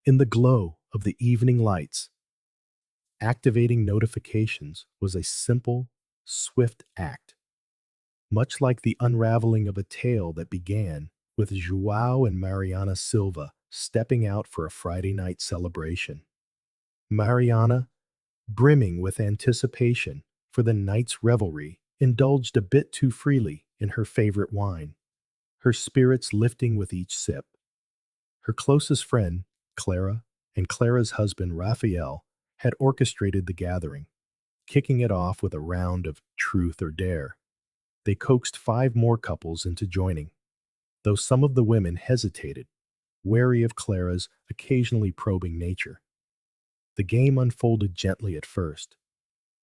In the glow of the evening lights, activating notifications was a simple, swift act, much like the unraveling of a tale that began with João and Mariana Silva stepping out for a Friday night celebration. Mariana, brimming with anticipation for the night's revelry, indulged a bit too freely in her favorite wine, her spirits lifting with each sip. Her closest friend, Clara, and Clara's husband, Raphael, had orchestrated the gathering, kicking it off with a round of truth or dare. They coaxed 5 more couples into joining, though some of the women hesitated, wary of Clara's occasionally probing nature. The game unfolded gently at first,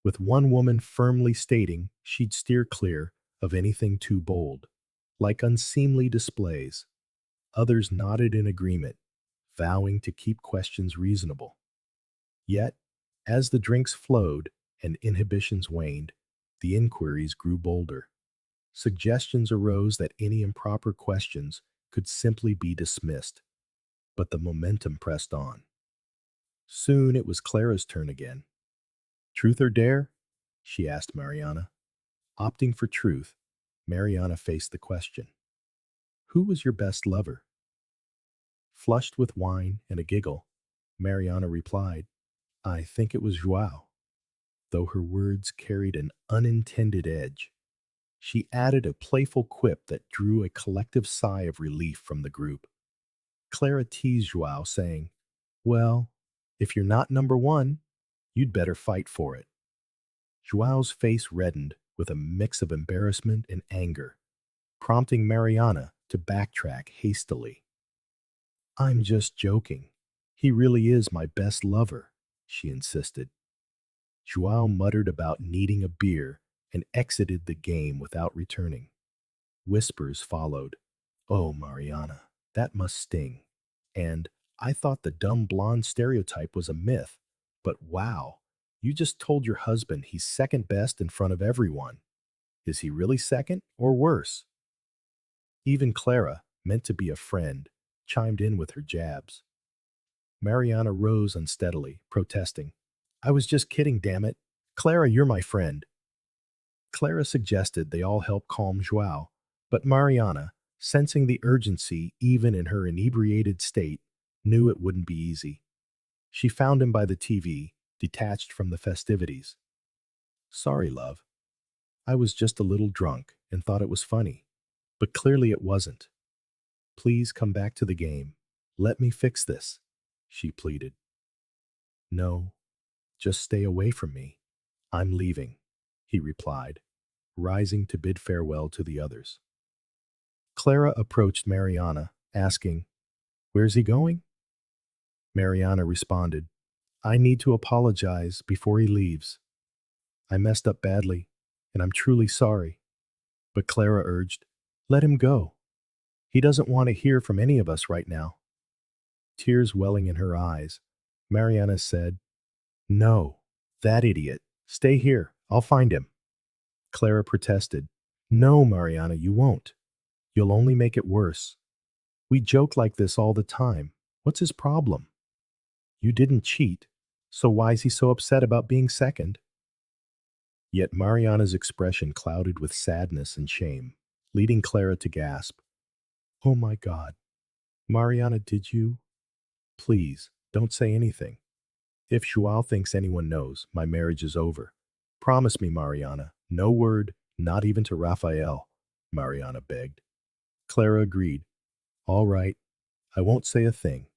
with one woman firmly stating she'd steer clear of anything too bold, like unseemly displays. Others nodded in agreement, vowing to keep questions reasonable. Yet, as the drinks flowed and inhibitions waned, the inquiries grew bolder. Suggestions arose that any improper questions could simply be dismissed, but the momentum pressed on. Soon it was Clara's turn again. Truth or dare? She asked Mariana. Opting for truth, Mariana faced the question. Who was your best lover? Flushed with wine and a giggle, Mariana replied, I think it was João, though her words carried an unintended edge. She added a playful quip that drew a collective sigh of relief from the group. Clara teased João, saying, Well, if you're not number one, you'd better fight for it. Joao's face reddened with a mix of embarrassment and anger, prompting Mariana to backtrack hastily. I'm just joking. He really is my best lover, she insisted. João muttered about needing a beer and exited the game without returning. Whispers followed. Oh, Mariana, that must sting. And I thought the dumb blonde stereotype was a myth, but wow, you just told your husband he's second best in front of everyone. Is he really second or worse? Even Clara, meant to be a friend, chimed in with her jabs. Mariana rose unsteadily, protesting. I was just kidding, damn it. Clara, you're my friend. Clara suggested they all help calm João, but Mariana, sensing the urgency even in her inebriated state, knew it wouldn't be easy. She found him by the TV, detached from the festivities. Sorry, love. I was just a little drunk and thought it was funny, but clearly it wasn't. Please come back to the game. Let me fix this, she pleaded. No, just stay away from me. I'm leaving, he replied, rising to bid farewell to the others. Clara approached Mariana, asking, Where's he going? Mariana responded, I need to apologize before he leaves. I messed up badly, and I'm truly sorry. But Clara urged, Let him go. He doesn't want to hear from any of us right now. Tears welling in her eyes, Mariana said, No, that idiot. Stay here. I'll find him. Clara protested, No, Mariana, you won't. You'll only make it worse. We joke like this all the time. What's his problem? You didn't cheat, so why is he so upset about being second? Yet Mariana's expression clouded with sadness and shame, leading Clara to gasp, Oh my God. Mariana, did you? Please, don't say anything. If João thinks anyone knows, my marriage is over. Promise me, Mariana, no word, not even to Raphael, Mariana begged. Clara agreed. All right, I won't say a thing.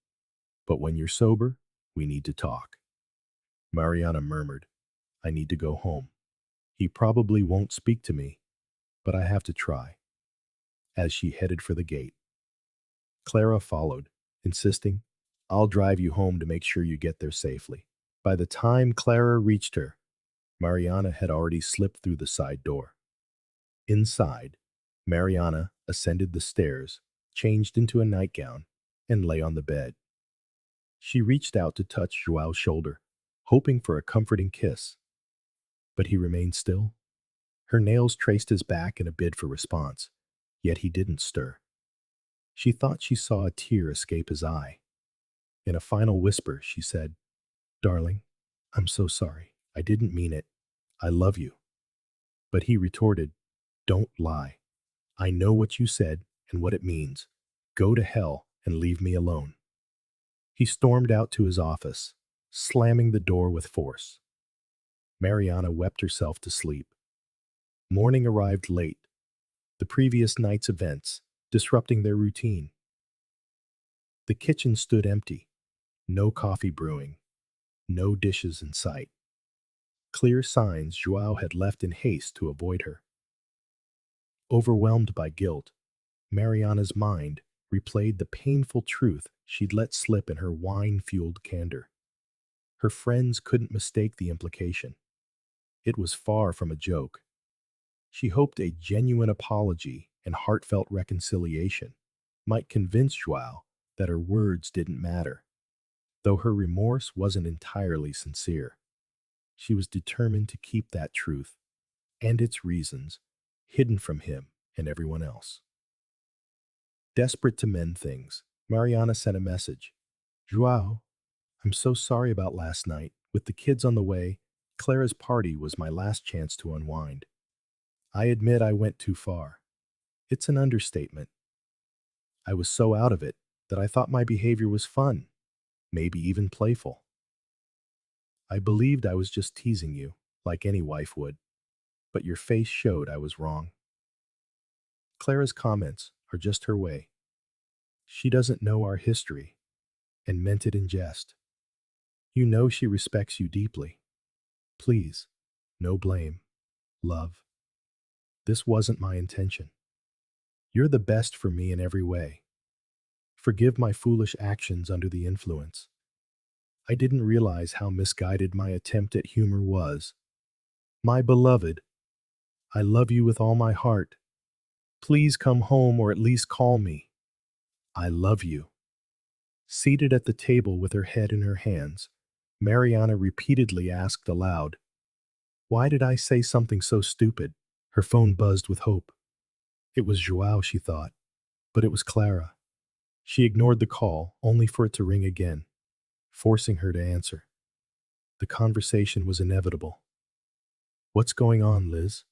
But when you're sober, we need to talk. Mariana murmured, I need to go home. He probably won't speak to me, but I have to try. As she headed for the gate, Clara followed, insisting, I'll drive you home to make sure you get there safely. By the time Clara reached her, Mariana had already slipped through the side door. Inside, Mariana ascended the stairs, changed into a nightgown, and lay on the bed. She reached out to touch João's shoulder, hoping for a comforting kiss. But he remained still. Her nails traced his back in a bid for response, yet he didn't stir. She thought she saw a tear escape his eye. In a final whisper, she said, "Darling, I'm so sorry. I didn't mean it. I love you." But he retorted, "Don't lie. I know what you said and what it means. Go to hell and leave me alone." He stormed out to his office, slamming the door with force. Mariana wept herself to sleep. Morning arrived late, the previous night's events disrupting their routine. The kitchen stood empty, no coffee brewing, no dishes in sight. Clear signs João had left in haste to avoid her. Overwhelmed by guilt, Mariana's mind replayed the painful truth she'd let slip in her wine-fueled candor. Her friends couldn't mistake the implication. It was far from a joke. She hoped a genuine apology and heartfelt reconciliation might convince João that her words didn't matter. Though her remorse wasn't entirely sincere, she was determined to keep that truth and its reasons hidden from him and everyone else. Desperate to mend things, Mariana sent a message. "João, I'm so sorry about last night. With the kids on the way, Clara's party was my last chance to unwind. I admit I went too far. It's an understatement. I was so out of it that I thought my behavior was fun, maybe even playful. I believed I was just teasing you, like any wife would, but your face showed I was wrong." Clara's comments are just her way. She doesn't know our history and meant it in jest. You know she respects you deeply. Please, no blame. Love. This wasn't my intention. You're the best for me in every way. Forgive my foolish actions under the influence. I didn't realize how misguided my attempt at humor was. My beloved, I love you with all my heart. Please come home or at least call me. I love you." Seated at the table with her head in her hands, Mariana repeatedly asked aloud, "Why did I say something so stupid?" Her phone buzzed with hope. It was João, she thought, but it was Clara. She ignored the call, only for it to ring again, forcing her to answer. The conversation was inevitable. "What's going on, Liz?"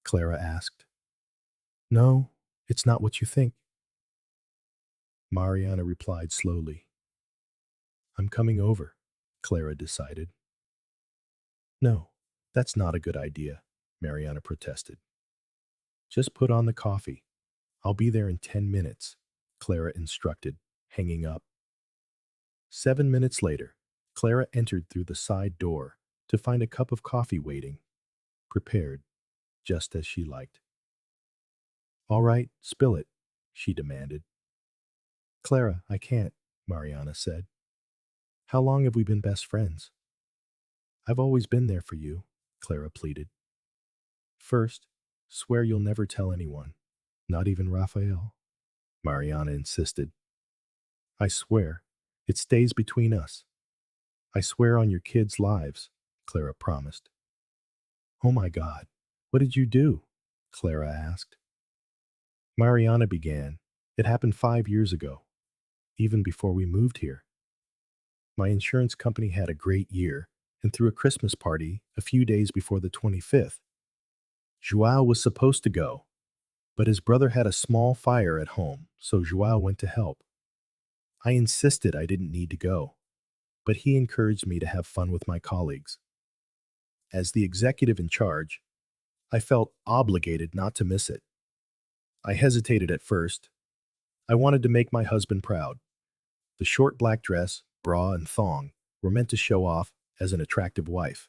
Clara asked. "No, it's not what you think." Mariana replied slowly. "I'm coming over," Clara decided. "No, that's not a good idea," Mariana protested. "Just put on the coffee. I'll be there in 10 minutes, Clara instructed, hanging up. 7 minutes later, Clara entered through the side door to find a cup of coffee waiting, prepared, just as she liked. "All right, spill it," she demanded. "Clara, I can't," Mariana said. "How long have we been best friends?" "I've always been there for you," Clara pleaded. "First, swear you'll never tell anyone, not even Raphael," Mariana insisted. "I swear, it stays between us." "I swear on your kids' lives," Clara promised. "Oh my God, what did you do?" Clara asked. Mariana began. "It happened 5 years ago, even before we moved here. My insurance company had a great year and threw a Christmas party a few days before the 25th. João was supposed to go, but his brother had a small fire at home, so João went to help. I insisted I didn't need to go, but he encouraged me to have fun with my colleagues. As the executive in charge, I felt obligated not to miss it. I hesitated at first. I wanted to make my husband proud. The short black dress, bra, and thong were meant to show off as an attractive wife.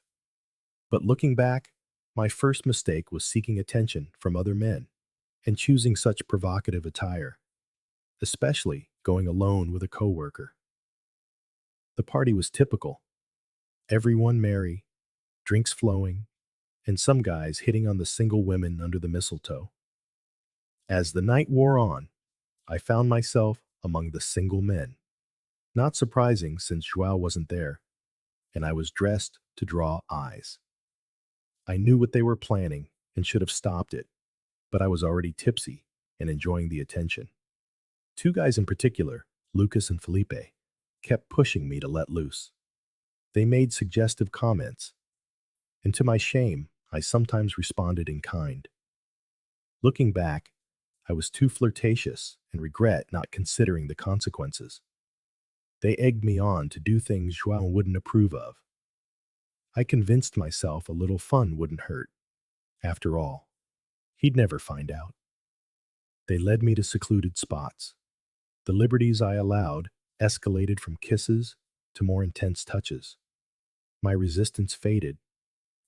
But looking back, my first mistake was seeking attention from other men and choosing such provocative attire, especially going alone with a coworker. The party was typical. Everyone merry, drinks flowing, and some guys hitting on the single women under the mistletoe. As the night wore on, I found myself among the single men. Not surprising since João wasn't there, and I was dressed to draw eyes. I knew what they were planning and should have stopped it, but I was already tipsy and enjoying the attention. Two guys in particular, Lucas and Felipe, kept pushing me to let loose. They made suggestive comments, and to my shame, I sometimes responded in kind. Looking back, I was too flirtatious and regret not considering the consequences. They egged me on to do things João wouldn't approve of. I convinced myself a little fun wouldn't hurt. After all, he'd never find out. They led me to secluded spots. The liberties I allowed escalated from kisses to more intense touches. My resistance faded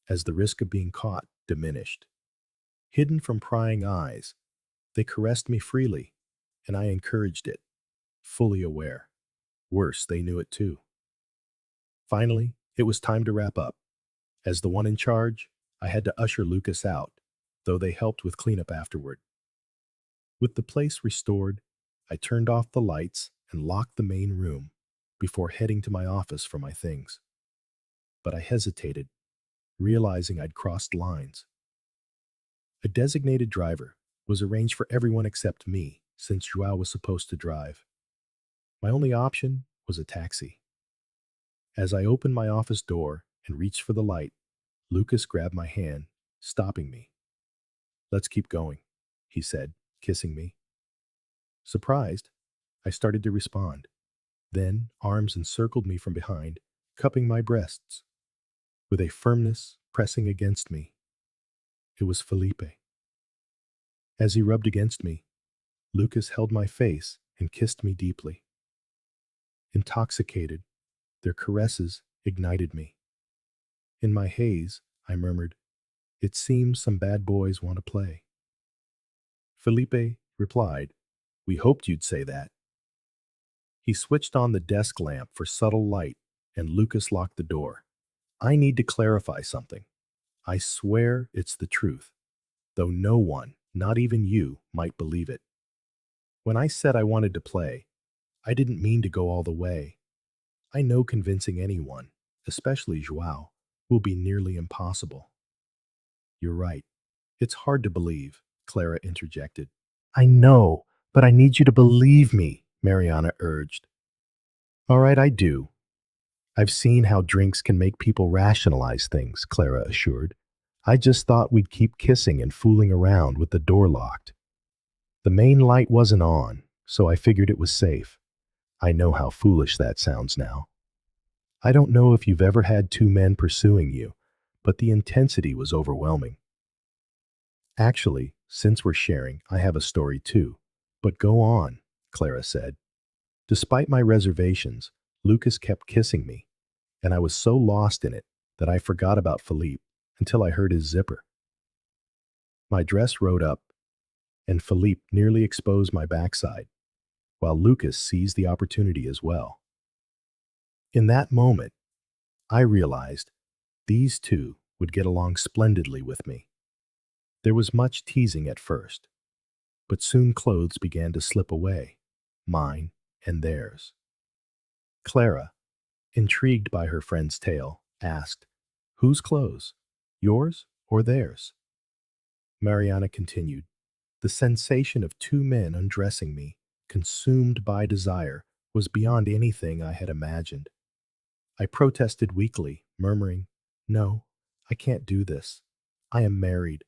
as the risk of being caught diminished. Hidden from prying eyes, they caressed me freely, and I encouraged it, fully aware. Worse, they knew it too. Finally, it was time to wrap up. As the one in charge, I had to usher Lucas out, though they helped with cleanup afterward. With the place restored, I turned off the lights and locked the main room before heading to my office for my things. But I hesitated, realizing I'd crossed lines. A designated driver was arranged for everyone except me, since João was supposed to drive. My only option was a taxi. As I opened my office door and reached for the light, Lucas grabbed my hand, stopping me. "Let's keep going," he said, kissing me. Surprised, I started to respond. Then arms encircled me from behind, cupping my breasts, with a firmness pressing against me. It was Felipe. As he rubbed against me, Lucas held my face and kissed me deeply. Intoxicated, their caresses ignited me. In my haze, I murmured, "It seems some bad boys want to play." Felipe replied, "We hoped you'd say that." He switched on the desk lamp for subtle light, and Lucas locked the door. "I need to clarify something. I swear it's the truth, though no one, not even you, might believe it. When I said I wanted to play, I didn't mean to go all the way. I know convincing anyone, especially João, will be nearly impossible." "You're right. It's hard to believe," Clara interjected. "I know, but I need you to believe me," Mariana urged. "All right, I do. I've seen how drinks can make people rationalize things," Clara assured. "I just thought we'd keep kissing and fooling around with the door locked. The main light wasn't on, so I figured it was safe. I know how foolish that sounds now. I don't know if you've ever had two men pursuing you, but the intensity was overwhelming. Actually, since we're sharing, I have a story too. But go on," Clara said. Despite my reservations, Lucas kept kissing me, and I was so lost in it that I forgot about Philippe until I heard his zipper. My dress rode up, and Philippe nearly exposed my backside, while Lucas seized the opportunity as well. In that moment, I realized these two would get along splendidly with me. There was much teasing at first, but soon clothes began to slip away, mine and theirs. Clara, intrigued by her friend's tale, asked, "Whose clothes? Yours or theirs?" Mariana continued, "The sensation of two men undressing me, consumed by desire, was beyond anything I had imagined. I protested weakly, murmuring, 'No, I can't do this. I am married.'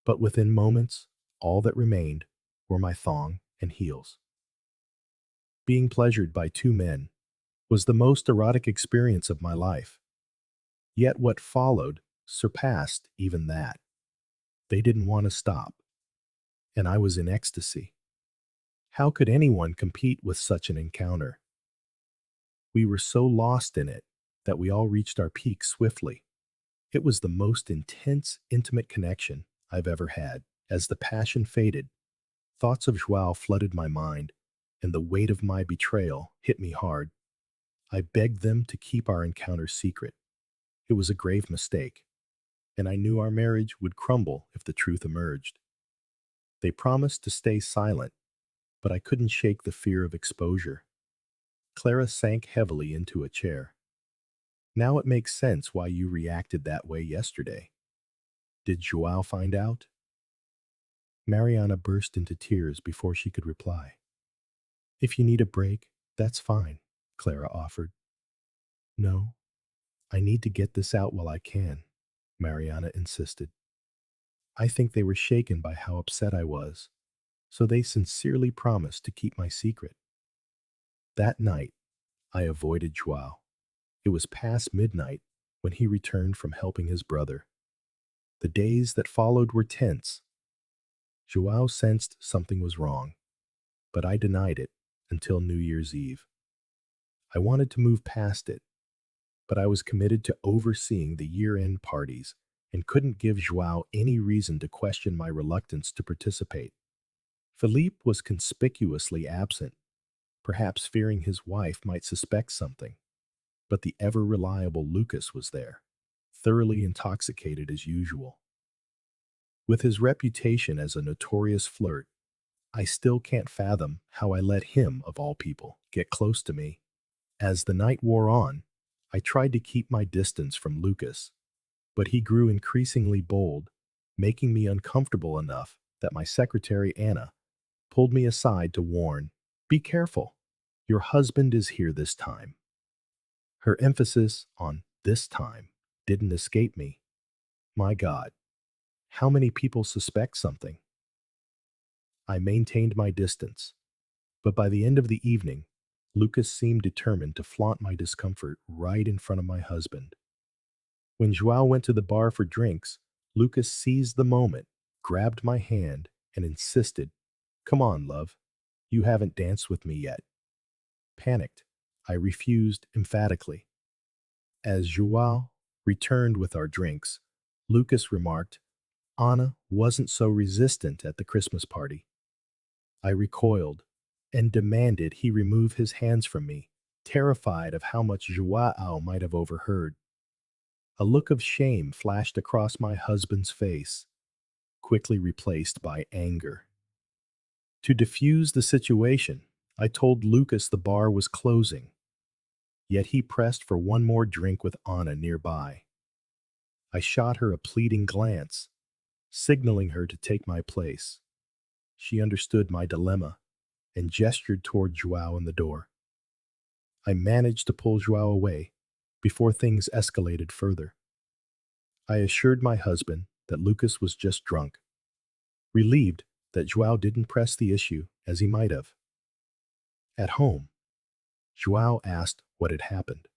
But within moments, all that remained were my thong and heels. Being pleasured by two men was the most erotic experience of my life. Yet what followed surpassed even that. They didn't want to stop, and I was in ecstasy. How could anyone compete with such an encounter? We were so lost in it that we all reached our peak swiftly. It was the most intense, intimate connection I've ever had. As the passion faded, thoughts of João flooded my mind, and the weight of my betrayal hit me hard. I begged them to keep our encounter secret. It was a grave mistake, and I knew our marriage would crumble if the truth emerged. They promised to stay silent, but I couldn't shake the fear of exposure. Clara sank heavily into a chair. "Now it makes sense why you reacted that way yesterday. Did João find out?" Mariana burst into tears before she could reply. "If you need a break, that's fine. Clara offered. No, I need to get this out while I can, Mariana insisted. I think they were shaken by how upset I was, so they sincerely promised to keep my secret. That night, I avoided Joao. It was past midnight when he returned from helping his brother. The days that followed were tense. Joao sensed something was wrong, but I denied it until New Year's Eve. I wanted to move past it, but I was committed to overseeing the year-end parties and couldn't give Joao any reason to question my reluctance to participate. Philippe was conspicuously absent, perhaps fearing his wife might suspect something, but the ever-reliable Lucas was there, thoroughly intoxicated as usual. With his reputation as a notorious flirt, I still can't fathom how I let him, of all people, get close to me. As the night wore on, I tried to keep my distance from Lucas, but he grew increasingly bold, making me uncomfortable enough that my secretary, Anna, pulled me aside to warn, "Be careful. Your husband is here this time." Her emphasis on this time didn't escape me. My God, how many people suspect something? I maintained my distance, but by the end of the evening, Lucas seemed determined to flaunt my discomfort right in front of my husband. When Joao went to the bar for drinks, Lucas seized the moment, grabbed my hand, and insisted, "Come on, love. You haven't danced with me yet." Panicked, I refused emphatically. As Joao returned with our drinks, Lucas remarked, "Anna wasn't so resistant at the Christmas party." I recoiled and demanded he remove his hands from me, terrified of how much Joao might have overheard. A look of shame flashed across my husband's face, quickly replaced by anger. To diffuse the situation, I told Lucas the bar was closing, yet he pressed for one more drink with Anna nearby. I shot her a pleading glance, signaling her to take my place. She understood my dilemma and gestured toward Joao in the door. I managed to pull Joao away before things escalated further. I assured my husband that Lucas was just drunk, relieved that Joao didn't press the issue as he might have. At home, Joao asked what had happened.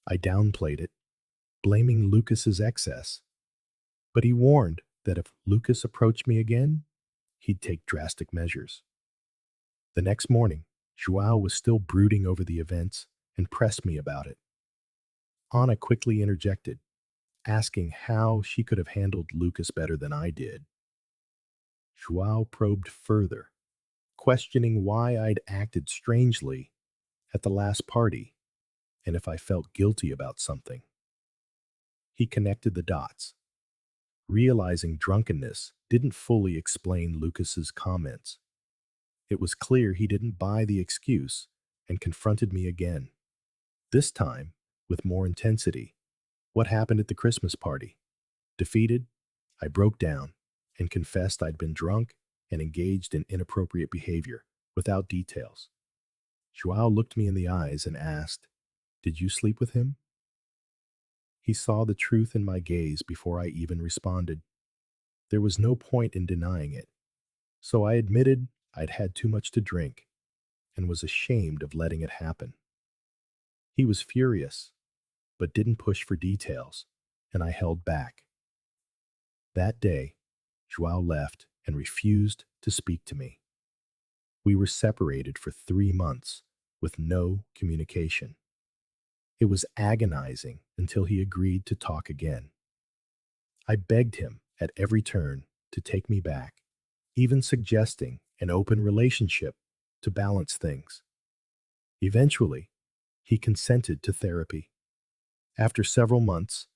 I downplayed it, blaming Lucas's excess, but he warned that if Lucas approached me again, he'd take drastic measures. The next morning, Joao was still brooding over the events and pressed me about it. Anna quickly interjected, asking how she could have handled Lucas better than I did. Joao probed further, questioning why I'd acted strangely at the last party and if I felt guilty about something. He connected the dots, realizing drunkenness didn't fully explain Lucas's comments. It was clear he didn't buy the excuse and confronted me again, this time with more intensity. What happened at the Christmas party? Defeated, I broke down and confessed I'd been drunk and engaged in inappropriate behavior, without details. Joao looked me in the eyes and asked, "Did you sleep with him?" He saw the truth in my gaze before I even responded. There was no point in denying it, so I admitted I'd had too much to drink and was ashamed of letting it happen. He was furious, but didn't push for details, and I held back. That day, Joao left and refused to speak to me. We were separated for 3 months with no communication. It was agonizing until he agreed to talk again. I begged him at every turn to take me back, even suggesting an open relationship to balance things. Eventually, he consented to therapy. After several months,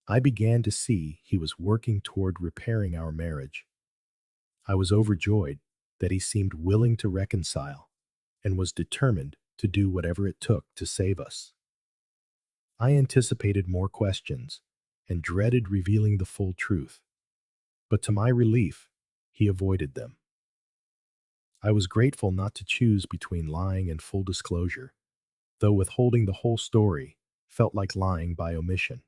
I began to see he was working toward repairing our marriage. I was overjoyed that he seemed willing to reconcile and was determined to do whatever it took to save us. I anticipated more questions and dreaded revealing the full truth, but to my relief, he avoided them. I was grateful not to choose between lying and full disclosure, though withholding the whole story felt like lying by omission.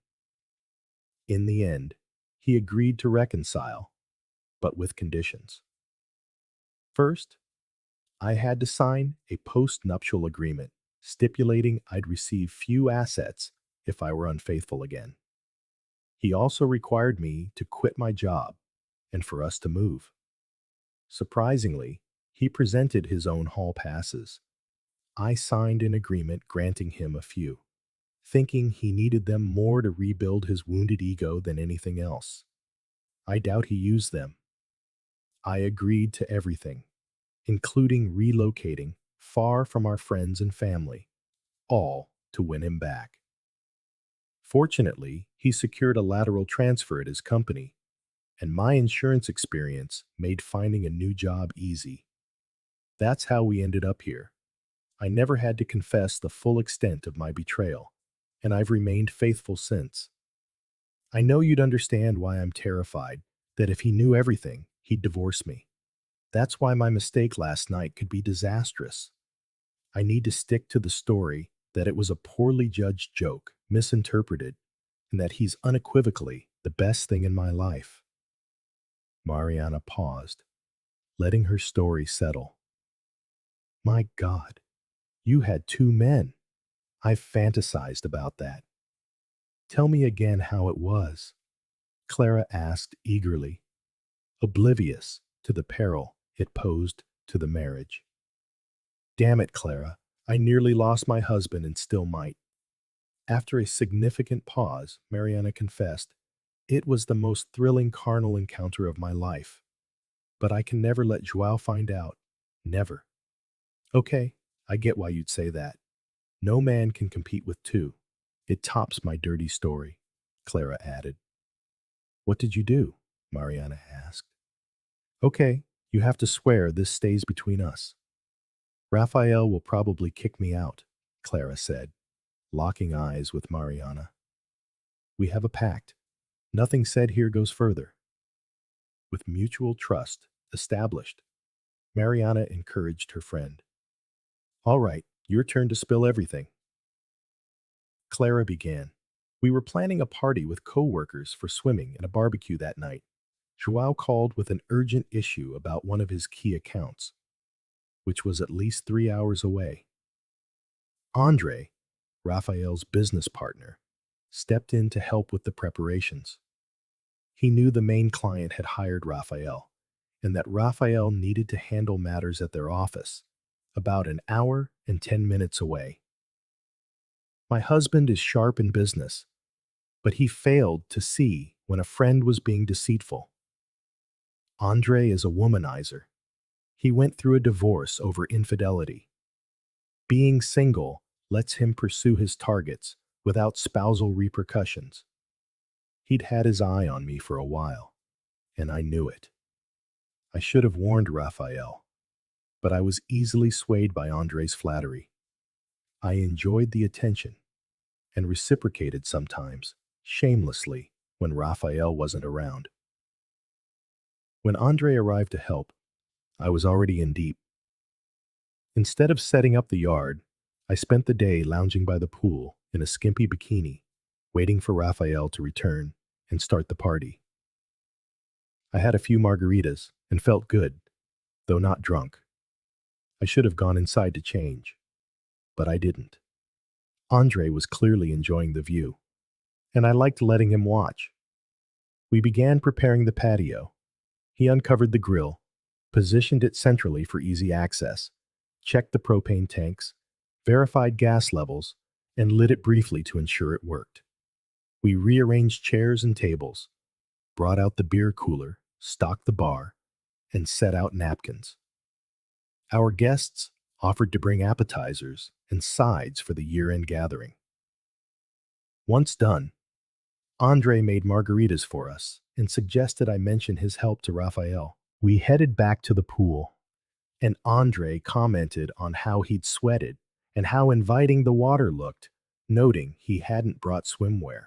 In the end, he agreed to reconcile, but with conditions. First, I had to sign a post-nuptial agreement stipulating I'd receive few assets if I were unfaithful again. He also required me to quit my job and for us to move. Surprisingly, he presented his own hall passes. I signed an agreement granting him a few, thinking he needed them more to rebuild his wounded ego than anything else. I doubt he used them. I agreed to everything, including relocating far from our friends and family, all to win him back. Fortunately, he secured a lateral transfer at his company, and my insurance experience made finding a new job easy. That's how we ended up here. I never had to confess the full extent of my betrayal, and I've remained faithful since. I know you'd understand why I'm terrified that if he knew everything, he'd divorce me. That's why my mistake last night could be disastrous. I need to stick to the story that it was a poorly judged joke, misinterpreted, and that he's unequivocally the best thing in my life. Mariana paused, letting her story settle. My God, you had two men. I've fantasized about that. Tell me again how it was, Clara asked eagerly, oblivious to the peril it posed to the marriage. Damn it, Clara, I nearly lost my husband and still might. After a significant pause, Mariana confessed, it was the most thrilling carnal encounter of my life. But I can never let João find out. Never. Okay, I get why you'd say that. No man can compete with two. It tops my dirty story, Clara added. What did you do? Mariana asked. Okay, you have to swear this stays between us. Raphael will probably kick me out, Clara said, locking eyes with Mariana. We have a pact. Nothing said here goes further. With mutual trust established, Mariana encouraged her friend. All right, your turn to spill everything. Clara began. We were planning a party with co-workers for swimming and a barbecue that night. João called with an urgent issue about one of his key accounts, which was at least 3 hours away. Andre, Raphael's business partner, stepped in to help with the preparations. He knew the main client had hired Raphael, and that Raphael needed to handle matters at their office, about an hour and 10 minutes away. My husband is sharp in business, but he failed to see when a friend was being deceitful. Andre is a womanizer. He went through a divorce over infidelity. Being single lets him pursue his targets without spousal repercussions. He'd had his eye on me for a while, and I knew it. I should have warned Raphael, but I was easily swayed by Andre's flattery. I enjoyed the attention and reciprocated sometimes, shamelessly, when Raphael wasn't around. When Andre arrived to help, I was already in deep. Instead of setting up the yard, I spent the day lounging by the pool in a skimpy bikini, waiting for Raphael to return and start the party. I had a few margaritas and felt good, though not drunk. I should have gone inside to change, but I didn't. Andre was clearly enjoying the view, and I liked letting him watch. We began preparing the patio. He uncovered the grill, positioned it centrally for easy access, checked the propane tanks, verified gas levels, and lit it briefly to ensure it worked. We rearranged chairs and tables, brought out the beer cooler, stocked the bar, and set out napkins. Our guests offered to bring appetizers and sides for the year-end gathering. Once done, Andre made margaritas for us and suggested I mention his help to Raphael. We headed back to the pool, and Andre commented on how he'd sweated and how inviting the water looked, noting he hadn't brought swimwear.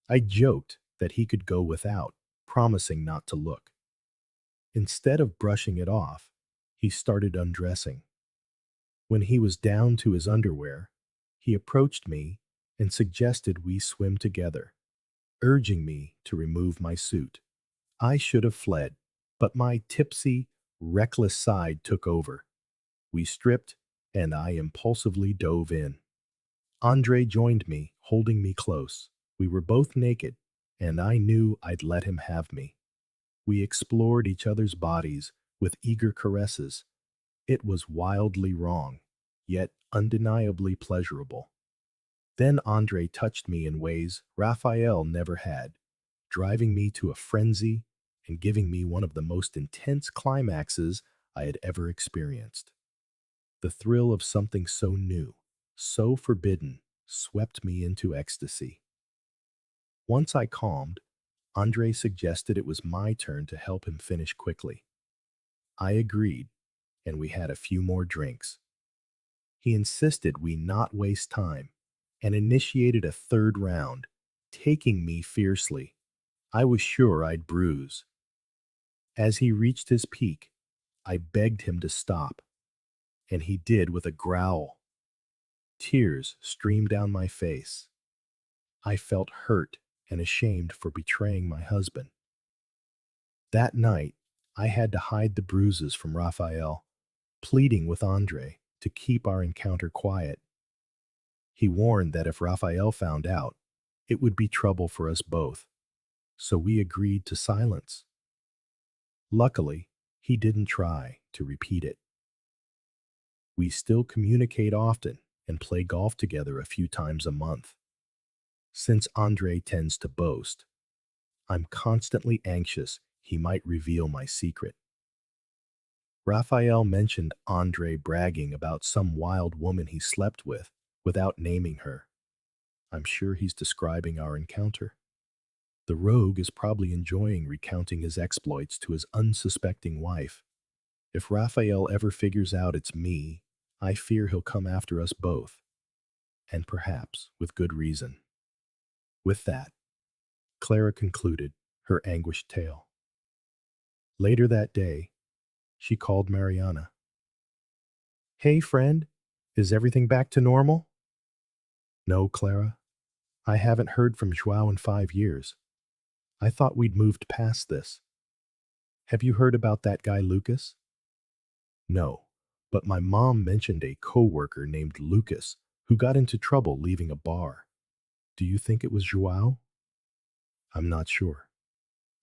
I joked that he could go without, promising not to look. Instead of brushing it off, he started undressing. When he was down to his underwear, He approached me and suggested we swim together, urging me to remove my suit. I should have fled, but my tipsy, reckless side took over. We stripped, and I impulsively dove in. Andre joined me, holding me close. We were both naked, and I knew I'd let him have me. We explored each other's bodies with eager caresses. It was wildly wrong, yet undeniably pleasurable. Then Andre touched me in ways Raphael never had, driving me to a frenzy and giving me one of the most intense climaxes I had ever experienced. The thrill of something so new, so forbidden, swept me into ecstasy. Once I calmed, Andre suggested it was my turn to help him finish quickly. I agreed, and we had a few more drinks. He insisted we not waste time and initiated a third round, taking me fiercely. I was sure I'd bruise. As he reached his peak, I begged him to stop, and he did with a growl. Tears streamed down my face. I felt hurt and ashamed for betraying my husband. That night, I had to hide the bruises from Raphael, pleading with Andre to keep our encounter quiet. He warned that if Raphael found out, it would be trouble for us both, so we agreed to silence. Luckily, he didn't try to repeat it. We still communicate often and play golf together a few times a month. Since Andre tends to boast, I'm constantly anxious he might reveal my secret. Raphael mentioned Andre bragging about some wild woman he slept with without naming her. I'm sure he's describing our encounter. The rogue is probably enjoying recounting his exploits to his unsuspecting wife. If Raphael ever figures out it's me, I fear he'll come after us both, and perhaps with good reason. With that, Clara concluded her anguished tale. Later that day, she called Mariana. Hey, friend, is everything back to normal? No, Clara. I haven't heard from João in 5 years. I thought we'd moved past this. Have you heard about that guy Lucas? No, but my mom mentioned a coworker named Lucas who got into trouble leaving a bar. Do you think it was João? I'm not sure.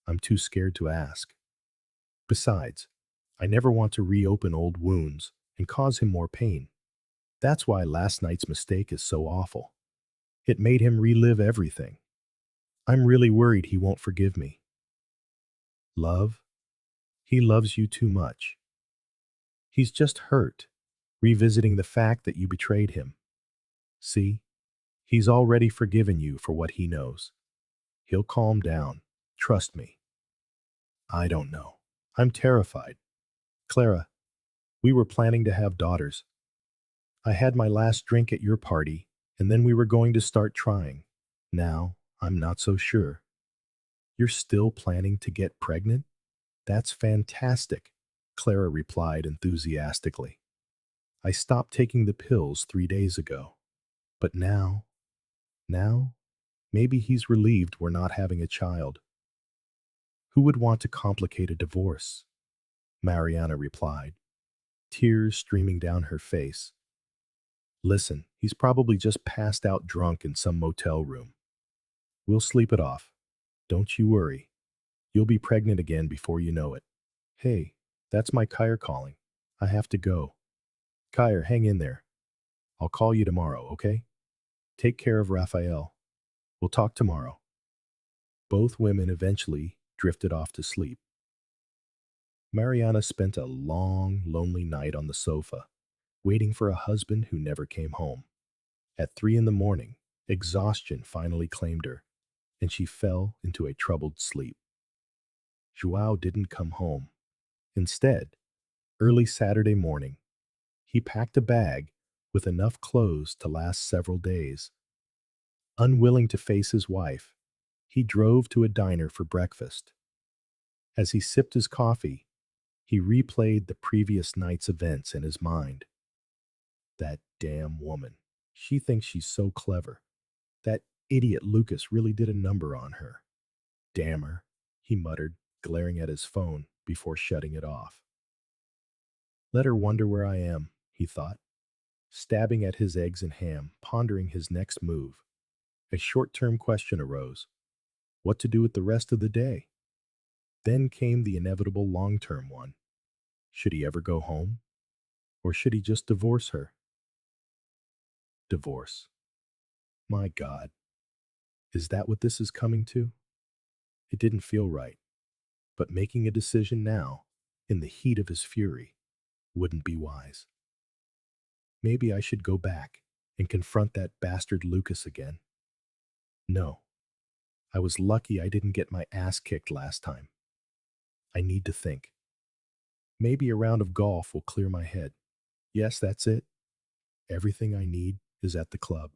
I'm too scared to ask. Besides, I never want to reopen old wounds and cause him more pain. That's why last night's mistake is so awful. It made him relive everything. I'm really worried he won't forgive me. Love? He loves you too much. He's just hurt, revisiting the fact that you betrayed him. See? He's already forgiven you for what he knows. He'll calm down. Trust me. I don't know. I'm terrified. Clara, we were planning to have daughters. I had my last drink at your party, and then we were going to start trying. Now, I'm not so sure. You're still planning to get pregnant? That's fantastic, Clara replied enthusiastically. I stopped taking the pills 3 days ago. But now, maybe he's relieved we're not having a child. Who would want to complicate a divorce? Mariana replied, tears streaming down her face. Listen, he's probably just passed out drunk in some motel room. We'll sleep it off. Don't you worry. You'll be pregnant again before you know it. Hey, that's my Kyre calling. I have to go. Kyre, hang in there. I'll call you tomorrow, okay? Take care of Raphael. We'll talk tomorrow. Both women eventually drifted off to sleep. Mariana spent a long, lonely night on the sofa, waiting for a husband who never came home. At 3 in the morning, exhaustion finally claimed her, and she fell into a troubled sleep. João didn't come home. Instead, early Saturday morning, he packed a bag with enough clothes to last several days. Unwilling to face his wife, he drove to a diner for breakfast. As he sipped his coffee, he replayed the previous night's events in his mind. That damn woman. She thinks she's so clever. That idiot Lucas really did a number on her. Damn her, he muttered, glaring at his phone before shutting it off. Let her wonder where I am, he thought, stabbing at his eggs and ham, pondering his next move. A short-term question arose: what to do with the rest of the day? Then came the inevitable long-term one. Should he ever go home? Or should he just divorce her? Divorce. My God, is that what this is coming to? It didn't feel right, but making a decision now, in the heat of his fury, wouldn't be wise. Maybe I should go back and confront that bastard Lucas again. No, I was lucky I didn't get my ass kicked last time. I need to think. Maybe a round of golf will clear my head. Yes, that's it. Everything I need is at the club.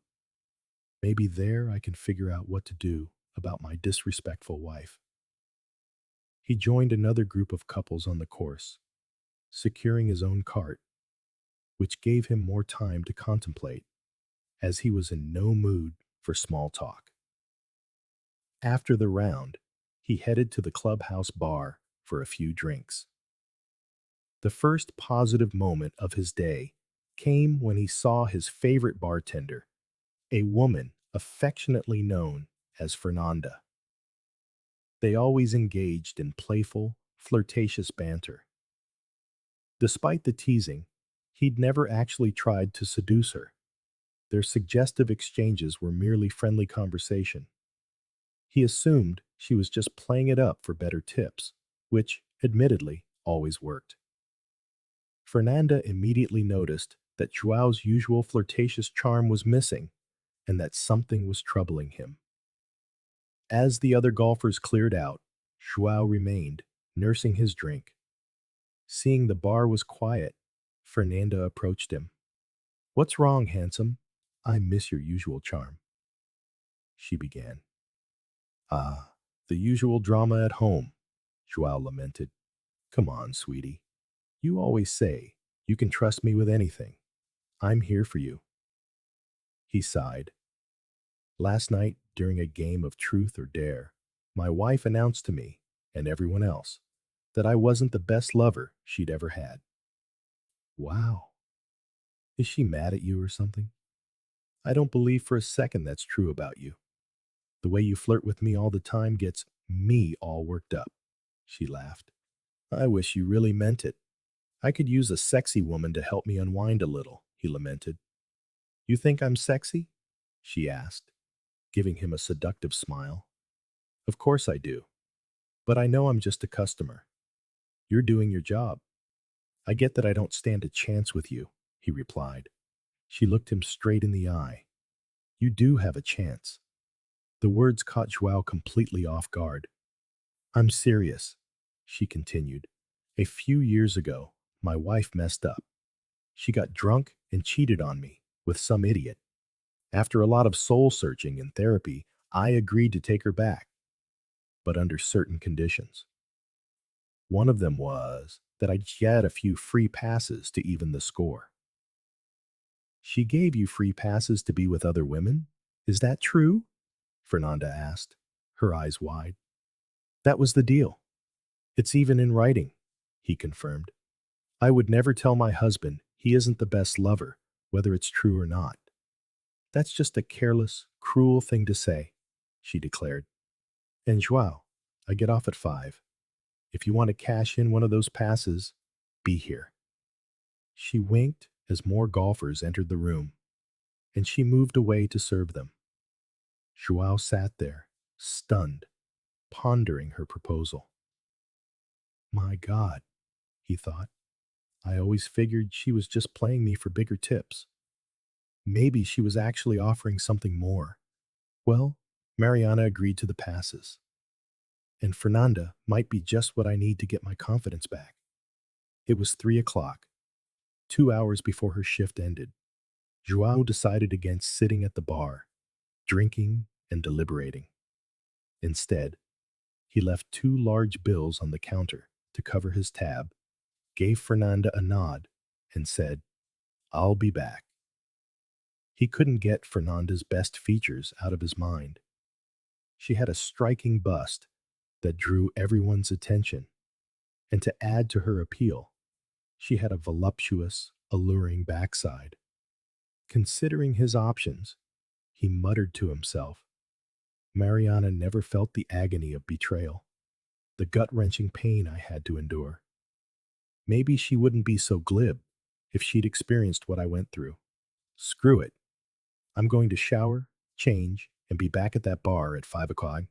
Maybe there I can figure out what to do about my disrespectful wife. He joined another group of couples on the course, securing his own cart, which gave him more time to contemplate, as he was in no mood for small talk. After the round, he headed to the clubhouse bar for a few drinks. The first positive moment of his day came when he saw his favorite bartender, a woman affectionately known as Fernanda. They always engaged in playful, flirtatious banter. Despite the teasing, he'd never actually tried to seduce her. Their suggestive exchanges were merely friendly conversation. He assumed she was just playing it up for better tips, which, admittedly, always worked. Fernanda immediately noticed that Joao's usual flirtatious charm was missing and that something was troubling him. As the other golfers cleared out, Joao remained, nursing his drink. Seeing the bar was quiet, Fernanda approached him. "What's wrong, handsome? I miss your usual charm," she began. "Ah, the usual drama at home," Joao lamented. "Come on, sweetie. You always say you can trust me with anything. I'm here for you." He sighed. "Last night, during a game of truth or dare, my wife announced to me, and everyone else, that I wasn't the best lover she'd ever had." Wow. Is she mad at you or something? I don't believe for a second that's true about you. The way you flirt with me all the time gets me all worked up, she laughed. I wish you really meant it. I could use a sexy woman to help me unwind a little, he lamented. You think I'm sexy? She asked, giving him a seductive smile. Of course I do. But I know I'm just a customer. You're doing your job. I get that I don't stand a chance with you, he replied. She looked him straight in the eye. You do have a chance. The words caught Joao completely off guard. I'm serious, she continued. A few years ago, my wife messed up. She got drunk and cheated on me with some idiot. After a lot of soul searching and therapy, I agreed to take her back, but under certain conditions. One of them was that I'd get a few free passes to even the score. She gave you free passes to be with other women? Is that true? Fernanda asked, her eyes wide. That was the deal. It's even in writing, he confirmed. I would never tell my husband he isn't the best lover, whether it's true or not. That's just a careless, cruel thing to say, she declared. And Joao, I get off at 5. If you want to cash in one of those passes, be here. She winked as more golfers entered the room, and she moved away to serve them. Joao sat there, stunned, pondering her proposal. My God, he thought. I always figured she was just playing me for bigger tips. Maybe she was actually offering something more. Well, Mariana agreed to the passes. And Fernanda might be just what I need to get my confidence back. It was 3 o'clock, 2 hours before her shift ended. Joao decided against sitting at the bar, drinking and deliberating. Instead, he left 2 large bills on the counter to cover his tab, gave Fernanda a nod, and said, I'll be back. He couldn't get Fernanda's best features out of his mind. She had a striking bust that drew everyone's attention, and to add to her appeal, she had a voluptuous, alluring backside. Considering his options, he muttered to himself, Mariana never felt the agony of betrayal, the gut-wrenching pain I had to endure. Maybe she wouldn't be so glib if she'd experienced what I went through. Screw it. I'm going to shower, change, and be back at that bar at 5 o'clock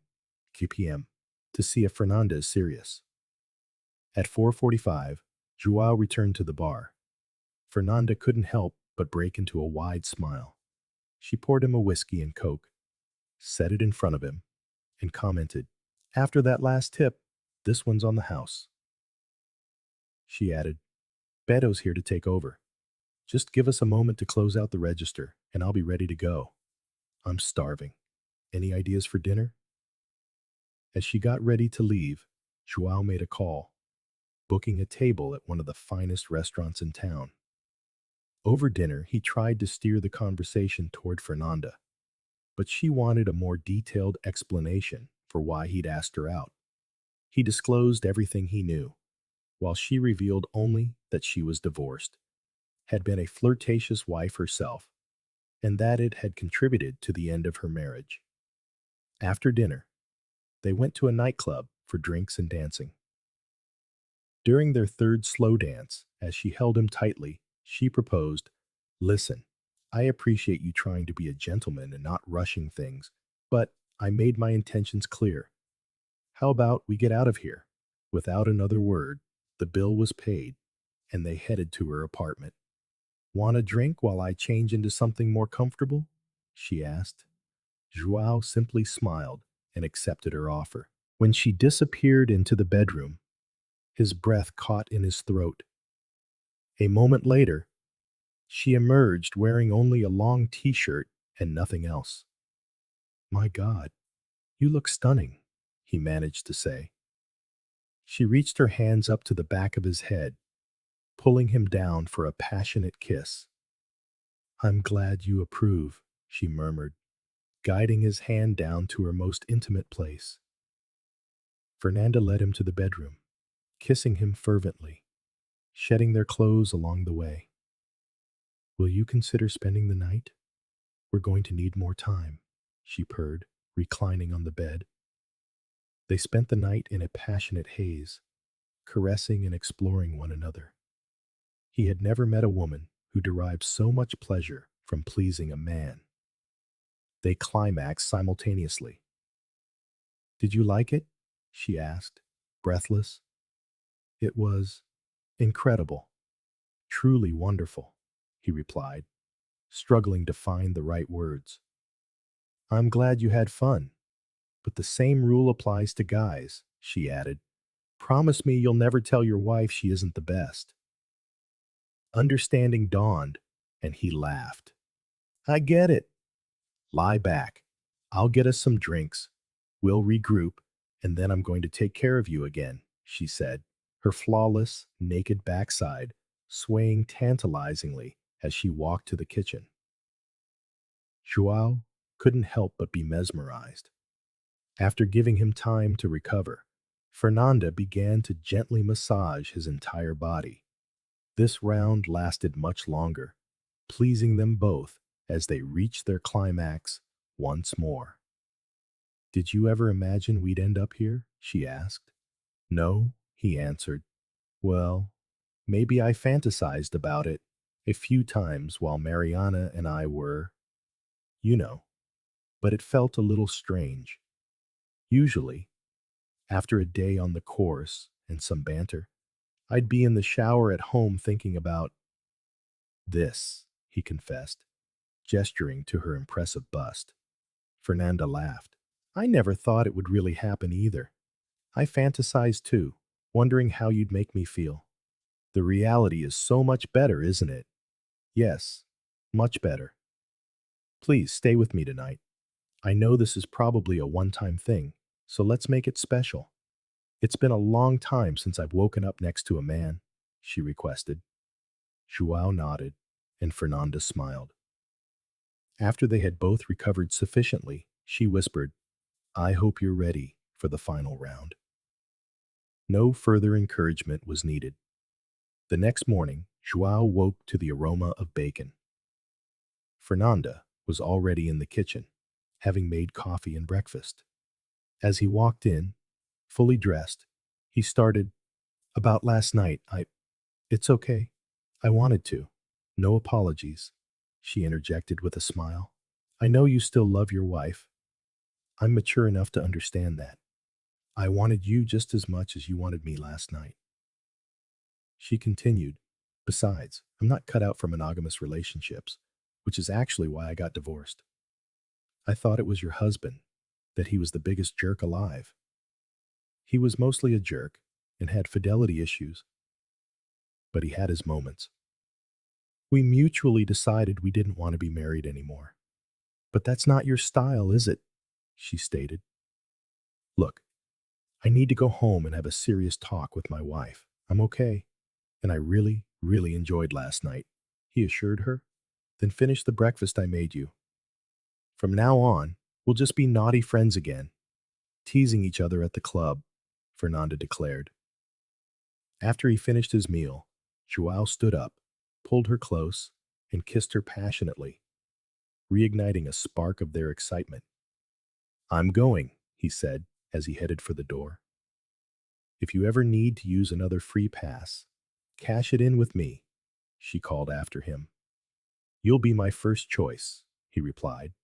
p.m. to see if Fernanda is serious. At 4:45, João returned to the bar. Fernanda couldn't help but break into a wide smile. She poured him a whiskey and coke, set it in front of him, and commented, After that last tip, this one's on the house. She added, Beto's here to take over. Just give us a moment to close out the register, and I'll be ready to go. I'm starving. Any ideas for dinner? As she got ready to leave, João made a call, booking a table at one of the finest restaurants in town. Over dinner, he tried to steer the conversation toward Fernanda, but she wanted a more detailed explanation for why he'd asked her out. He disclosed everything he knew, while she revealed only that she was divorced, had been a flirtatious wife herself, and that it had contributed to the end of her marriage. After dinner, they went to a nightclub for drinks and dancing. During their third slow dance, as she held him tightly, she proposed, Listen, I appreciate you trying to be a gentleman and not rushing things, but I made my intentions clear. How about we get out of here? Without another word, the bill was paid, and they headed to her apartment. Want a drink while I change into something more comfortable? She asked. João simply smiled and accepted her offer. When she disappeared into the bedroom, his breath caught in his throat. A moment later, she emerged wearing only a long t-shirt and nothing else. My God, you look stunning, he managed to say. She reached her hands up to the back of his head, pulling him down for a passionate kiss. I'm glad you approve, she murmured, guiding his hand down to her most intimate place. Fernanda led him to the bedroom, kissing him fervently, shedding their clothes along the way. Will you consider spending the night? We're going to need more time, she purred, reclining on the bed. They spent the night in a passionate haze, caressing and exploring one another. He had never met a woman who derived so much pleasure from pleasing a man. They climaxed simultaneously. Did you like it? She asked, breathless. It was incredible, truly wonderful, he replied, struggling to find the right words. I'm glad you had fun, but the same rule applies to guys, she added. Promise me you'll never tell your wife she isn't the best. Understanding dawned, and he laughed. I get it. Lie back. I'll get us some drinks. We'll regroup, and then I'm going to take care of you again, she said, her flawless, naked backside swaying tantalizingly as she walked to the kitchen. João couldn't help but be mesmerized. After giving him time to recover, Fernanda began to gently massage his entire body. This round lasted much longer, pleasing them both as they reached their climax once more. Did you ever imagine we'd end up here? She asked. No, he answered. Well, maybe I fantasized about it a few times while Mariana and I were, you know, but it felt a little strange. Usually, after a day on the course and some banter, I'd be in the shower at home thinking about this, he confessed, gesturing to her impressive bust. Fernanda laughed. I never thought it would really happen either. I fantasized too, wondering how you'd make me feel. The reality is so much better, isn't it? Yes, much better. Please stay with me tonight. I know this is probably a one-time thing, so let's make it special. It's been a long time since I've woken up next to a man, she requested. João nodded, and Fernanda smiled. After they had both recovered sufficiently, she whispered, "I hope you're ready for the final round." No further encouragement was needed. The next morning, João woke to the aroma of bacon. Fernanda was already in the kitchen, having made coffee and breakfast. As he walked in, fully dressed, he started, "About last night, It's okay. I wanted to. No apologies," she interjected with a smile. "I know you still love your wife. I'm mature enough to understand that. I wanted you just as much as you wanted me last night." She continued, "Besides, I'm not cut out for monogamous relationships, which is actually why I got divorced. I thought it was your husband, that he was the biggest jerk alive. He was mostly a jerk and had fidelity issues, but he had his moments. We mutually decided we didn't want to be married anymore. But that's not your style, is it?" she stated. "Look, I need to go home and have a serious talk with my wife. I'm okay. And I really, really enjoyed last night," he assured her. "Then finish the breakfast I made you. From now on, we'll just be naughty friends again, teasing each other at the club," Fernanda declared. After he finished his meal, Joao stood up, pulled her close, and kissed her passionately, reigniting a spark of their excitement. "I'm going," he said as he headed for the door. "If you ever need to use another free pass, cash it in with me," she called after him. "You'll be my first choice," he replied,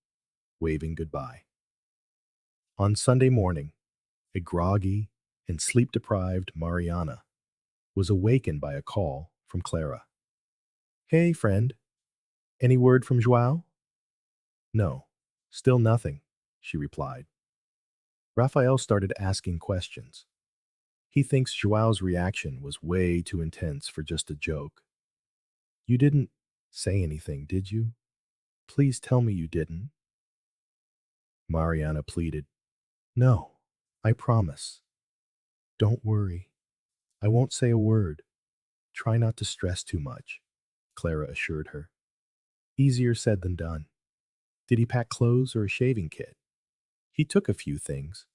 waving goodbye. On Sunday morning, a groggy and sleep-deprived Mariana was awakened by a call from Clara. "Hey, friend. Any word from Joao?" "No, still nothing," she replied. Raphael started asking questions. He thinks Joao's reaction was way too intense for just a joke. "You didn't say anything, did you? Please tell me you didn't." Mariana pleaded. "No, I promise. Don't worry. I won't say a word. Try not to stress too much," Clara assured her. "Easier said than done. Did he pack clothes or a shaving kit?" "He took a few things.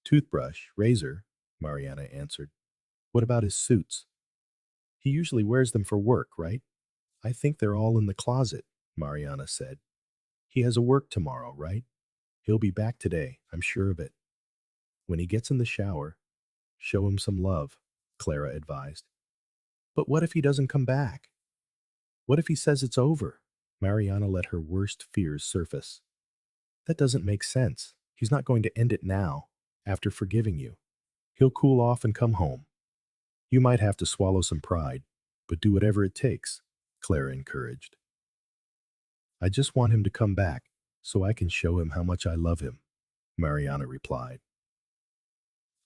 Toothbrush, razor," Mariana answered. "What about his suits? He usually wears them for work, right?" "I think they're all in the closet," Mariana said. "He has a work tomorrow, right? He'll be back today, I'm sure of it. When he gets in the shower, show him some love," Clara advised. "But what if he doesn't come back? What if he says it's over?" Mariana let her worst fears surface. "That doesn't make sense. He's not going to end it now, after forgiving you. He'll cool off and come home. You might have to swallow some pride, but do whatever it takes," Clara encouraged. "I just want him to come back so I can show him how much I love him," Mariana replied.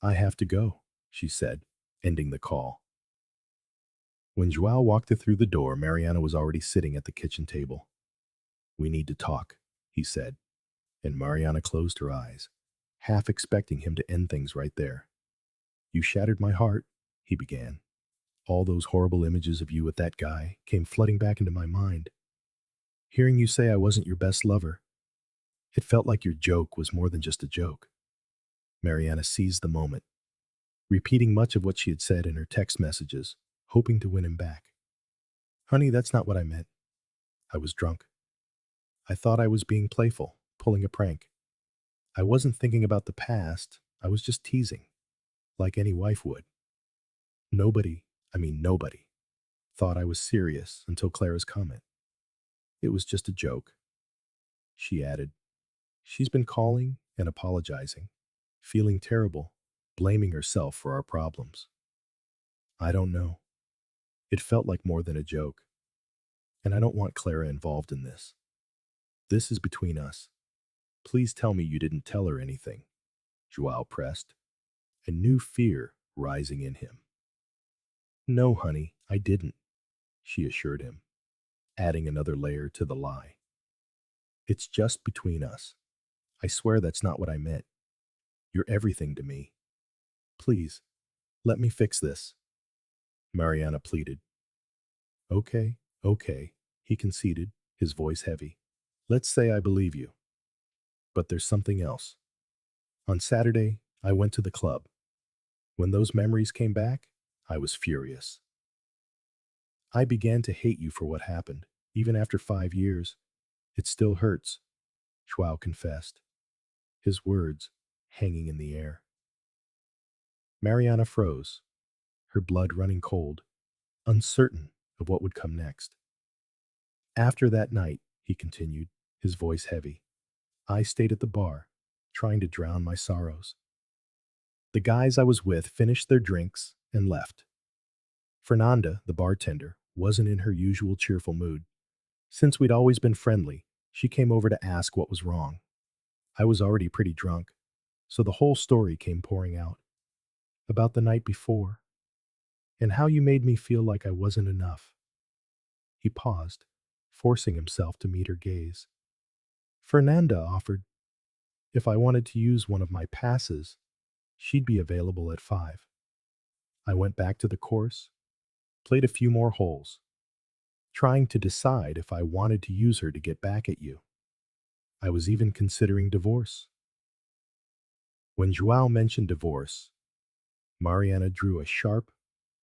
"I have to go," she said, ending the call. When Joao walked through the door, Mariana was already sitting at the kitchen table. "We need to talk," he said, and Mariana closed her eyes, half expecting him to end things right there. "You shattered my heart," he began. "All those horrible images of you with that guy came flooding back into my mind. Hearing you say I wasn't your best lover, it felt like your joke was more than just a joke." Mariana seized the moment, repeating much of what she had said in her text messages, hoping to win him back. "Honey, that's not what I meant. I was drunk. I thought I was being playful, pulling a prank. I wasn't thinking about the past. I was just teasing, like any wife would. Nobody, thought I was serious until Clara's comment. It was just a joke." She added, "She's been calling and apologizing, feeling terrible, blaming herself for our problems. I don't know. It felt like more than a joke. And I don't want Clara involved in this. This is between us. Please tell me you didn't tell her anything," Joao pressed, a new fear rising in him. "No, honey, I didn't," she assured him, adding another layer to the lie. "It's just between us. I swear that's not what I meant. You're everything to me. Please, let me fix this," Mariana pleaded. Okay," he conceded, his voice heavy. Let's say I believe you, but there's something else. On Saturday, I went to the club. When those memories came back, I was furious. I began to hate you for what happened. Even after 5 years, it still hurts, João confessed, his words hanging in the air. Mariana froze, her blood running cold, uncertain of what would come next. After that night, he continued, his voice heavy, I stayed at the bar, trying to drown my sorrows. The guys I was with finished their drinks and left. Fernanda, the bartender, wasn't in her usual cheerful mood. Since we'd always been friendly, she came over to ask what was wrong. I was already pretty drunk, so the whole story came pouring out. About the night before, and how you made me feel like I wasn't enough. He paused, forcing himself to meet her gaze. Fernanda offered, if I wanted to use one of my passes, she'd be available at 5. I went back to the course, played a few more holes, trying to decide if I wanted to use her to get back at you. I was even considering divorce. When João mentioned divorce, Mariana drew a sharp,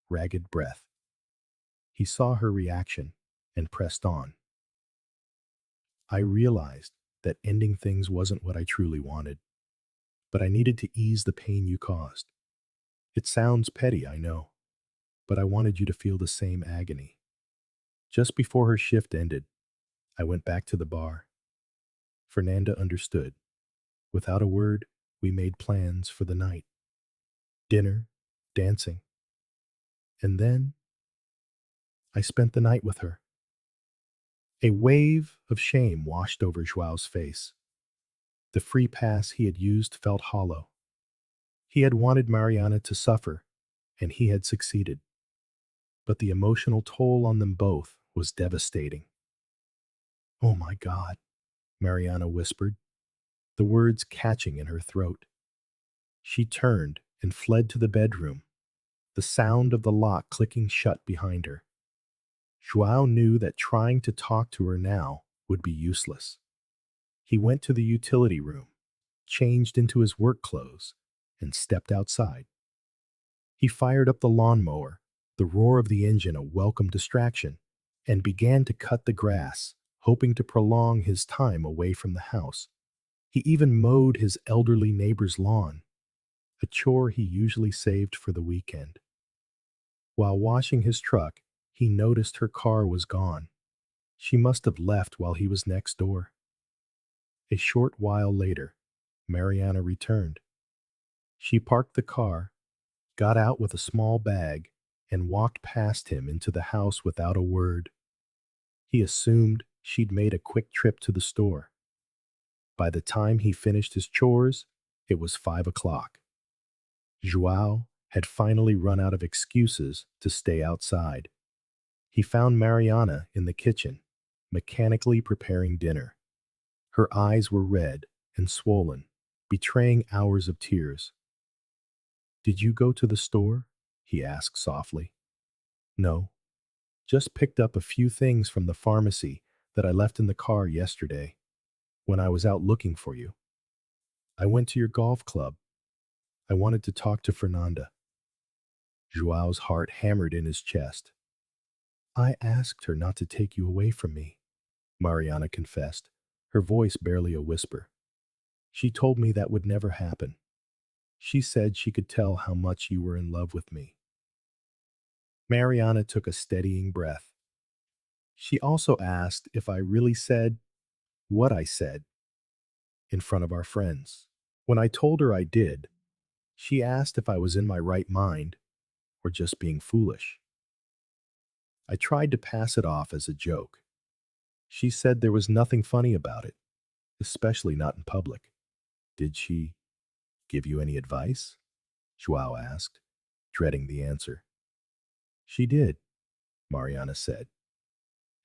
ragged breath. He saw her reaction and pressed on. I realized that ending things wasn't what I truly wanted, but I needed to ease the pain you caused. It sounds petty, I know, but I wanted you to feel the same agony. Just before her shift ended, I went back to the bar. Fernanda understood. Without a word, we made plans for the night. Dinner, dancing. And then I spent the night with her. A wave of shame washed over Joao's face. The free pass he had used felt hollow. He had wanted Mariana to suffer, and he had succeeded. But the emotional toll on them both was devastating. Oh my God, Mariana whispered, the words catching in her throat. She turned and fled to the bedroom, the sound of the lock clicking shut behind her. João knew that trying to talk to her now would be useless. He went to the utility room, changed into his work clothes, and stepped outside. He fired up the lawnmower, the roar of the engine a welcome distraction, and began to cut the grass, hoping to prolong his time away from the house. He even mowed his elderly neighbor's lawn, a chore he usually saved for the weekend. While washing his truck, he noticed her car was gone. She must have left while he was next door. A short while later, Mariana returned. She parked the car, got out with a small bag, and walked past him into the house without a word. He assumed she'd made a quick trip to the store. By the time he finished his chores, it was 5 o'clock. João had finally run out of excuses to stay outside. He found Mariana in the kitchen, mechanically preparing dinner. Her eyes were red and swollen, betraying hours of tears. Did you go to the store? He asked softly. No, just picked up a few things from the pharmacy that I left in the car yesterday when I was out looking for you. I went to your golf club. I wanted to talk to Fernanda. Joao's heart hammered in his chest. I asked her not to take you away from me, Mariana confessed, her voice barely a whisper. She told me that would never happen. She said she could tell how much you were in love with me. Mariana took a steadying breath. She also asked if I really said what I said in front of our friends. When I told her I did, she asked if I was in my right mind or just being foolish. I tried to pass it off as a joke. She said there was nothing funny about it, especially not in public. Did she give you any advice? João asked, dreading the answer. She did, Mariana said,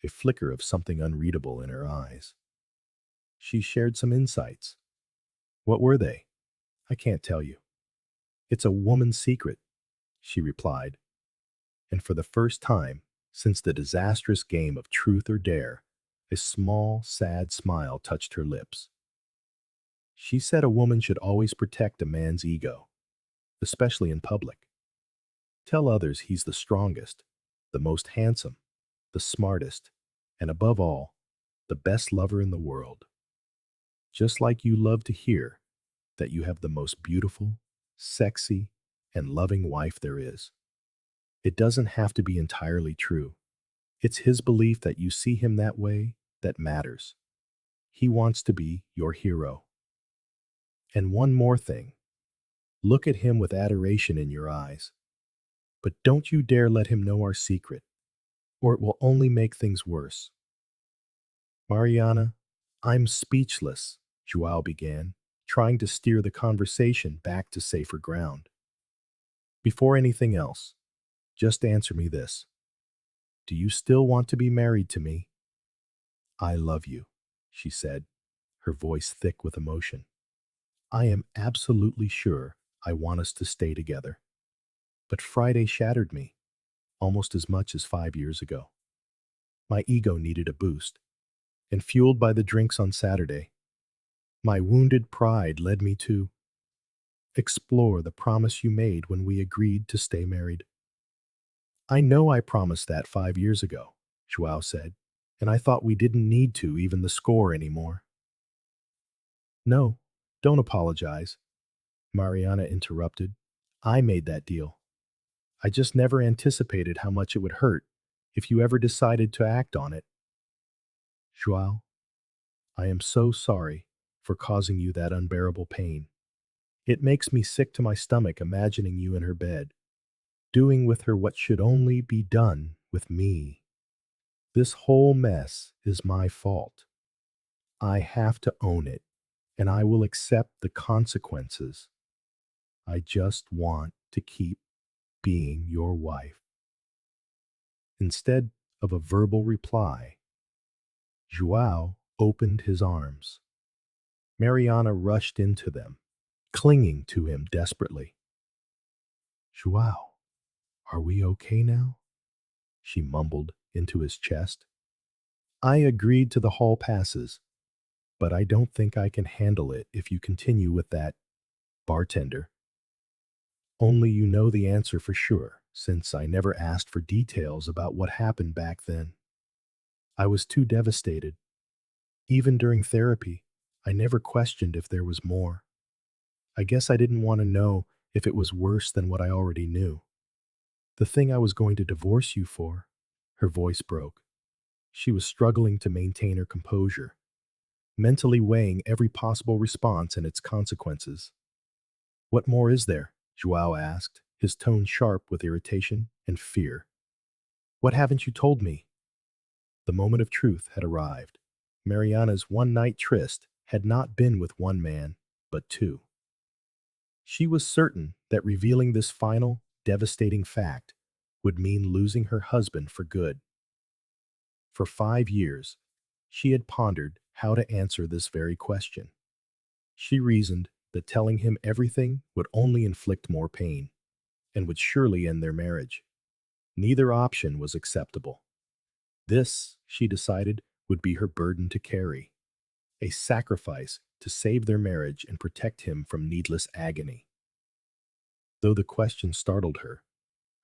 a flicker of something unreadable in her eyes. She shared some insights. What were they? I can't tell you. It's a woman's secret, she replied. And for the first time since the disastrous game of truth or dare, A small, sad smile touched her lips. She said a woman should always protect a man's ego, especially in public. Tell others he's the strongest, the most handsome, the smartest, and above all, the best lover in the world. Just like you love to hear that you have the most beautiful, sexy, and loving wife there is. It doesn't have to be entirely true. It's his belief that you see him that way that matters. He wants to be your hero. And one more thing, look at him with adoration in your eyes. But don't you dare let him know our secret, or it will only make things worse. Mariana, I'm speechless, João began, trying to steer the conversation back to safer ground. Before anything else, just answer me this. Do you still want to be married to me? I love you, she said, her voice thick with emotion. I am absolutely sure I want us to stay together. But Friday shattered me, almost as much as 5 years ago. My ego needed a boost, and fueled by the drinks on Saturday, my wounded pride led me to explore the promise you made when we agreed to stay married. I know I promised that 5 years ago, João said, and I thought we didn't need to even the score anymore. No, don't apologize, Mariana interrupted. I made that deal. I just never anticipated how much it would hurt if you ever decided to act on it. João, I am so sorry for causing you that unbearable pain. It makes me sick to my stomach imagining you in her bed, doing with her what should only be done with me. This whole mess is my fault. I have to own it, and I will accept the consequences. I just want to keep being your wife. Instead of a verbal reply, João opened his arms. Mariana rushed into them, clinging to him desperately. João, are we okay now? She mumbled into his chest. I agreed to the hall passes, but I don't think I can handle it if you continue with that bartender. Only you know the answer for sure, since I never asked for details about what happened back then. I was too devastated. Even during therapy, I never questioned if there was more. I guess I didn't want to know if it was worse than what I already knew. The thing I was going to divorce you for. Her voice broke. She was struggling to maintain her composure, mentally weighing every possible response and its consequences. What more is there? João asked, his tone sharp with irritation and fear. What haven't you told me? The moment of truth had arrived. Mariana's one-night tryst had not been with one man, but two. She was certain that revealing this final, devastating fact would mean losing her husband for good. For 5 years, she had pondered how to answer this very question. She reasoned that telling him everything would only inflict more pain and would surely end their marriage. Neither option was acceptable. This, she decided, would be her burden to carry, a sacrifice to save their marriage and protect him from needless agony. Though the question startled her,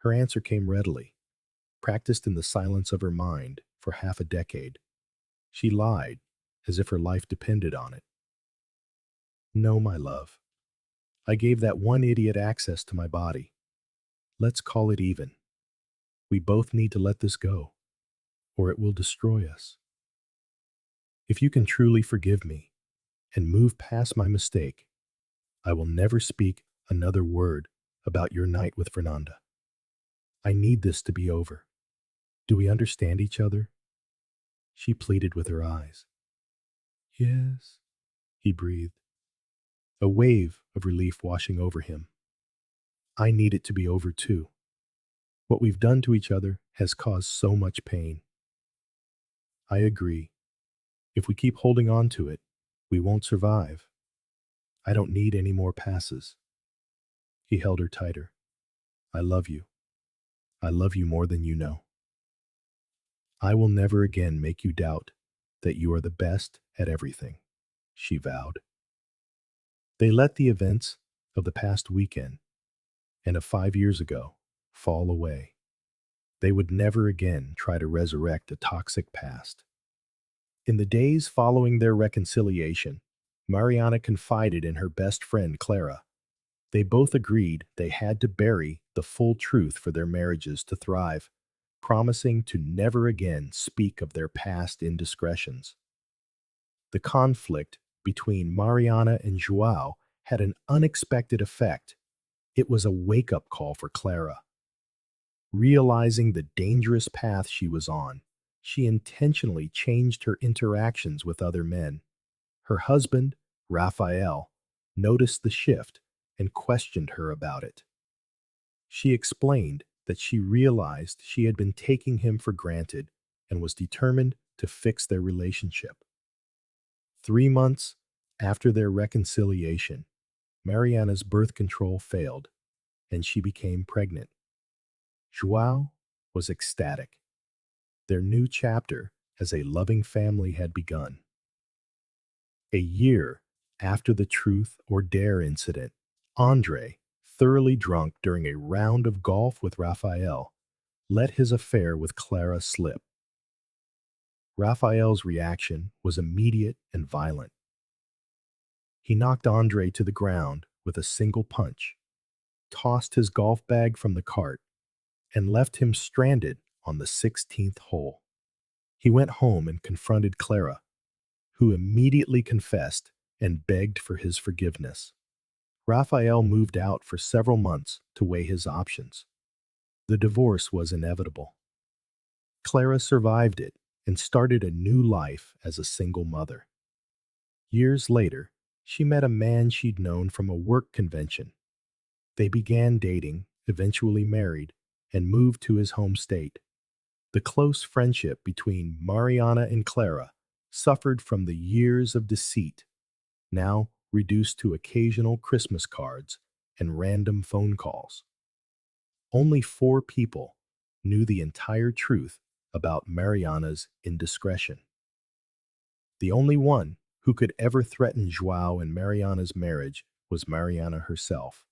her answer came readily, practiced in the silence of her mind for half a decade. She lied as if her life depended on it. No, my love. I gave that one idiot access to my body. Let's call it even. We both need to let this go, or it will destroy us. If you can truly forgive me and move past my mistake, I will never speak another word about your night with Fernanda. I need this to be over. Do we understand each other? She pleaded with her eyes. Yes, he breathed, a wave of relief washing over him. I need it to be over too. What we've done to each other has caused so much pain. I agree. If we keep holding on to it, we won't survive. I don't need any more passes. He held her tighter. I love you. I love you more than you know. I will never again make you doubt that you are the best at everything, she vowed. They let the events of the past weekend and of 5 years ago fall away. They would never again try to resurrect a toxic past. In the days following their reconciliation, Mariana confided in her best friend Clara. They both agreed they had to bury the full truth for their marriages to thrive, promising to never again speak of their past indiscretions. The conflict between Mariana and João had an unexpected effect. It was a wake-up call for Clara. Realizing the dangerous path she was on, she intentionally changed her interactions with other men. Her husband, Raphael, noticed the shift and questioned her about it. She explained that she realized she had been taking him for granted and was determined to fix their relationship. 3 months after their reconciliation, Mariana's birth control failed and she became pregnant. João was ecstatic. Their new chapter as a loving family had begun. A year after the truth or dare incident, Andre, thoroughly drunk during a round of golf with Raphael, let his affair with Clara slip. Raphael's reaction was immediate and violent. He knocked Andre to the ground with a single punch, tossed his golf bag from the cart, and left him stranded on the 16th hole. He went home and confronted Clara, who immediately confessed and begged for his forgiveness. Raphael moved out for several months to weigh his options. The divorce was inevitable. Clara survived it and started a new life as a single mother. Years later, she met a man she'd known from a work convention. They began dating, eventually married, and moved to his home state. The close friendship between Mariana and Clara suffered from the years of deceit, now reduced to occasional Christmas cards and random phone calls. Only 4 people knew the entire truth about Mariana's indiscretion. The only one who could ever threaten João and Mariana's marriage was Mariana herself,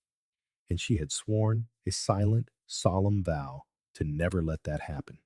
and she had sworn a silent, solemn vow to never let that happen.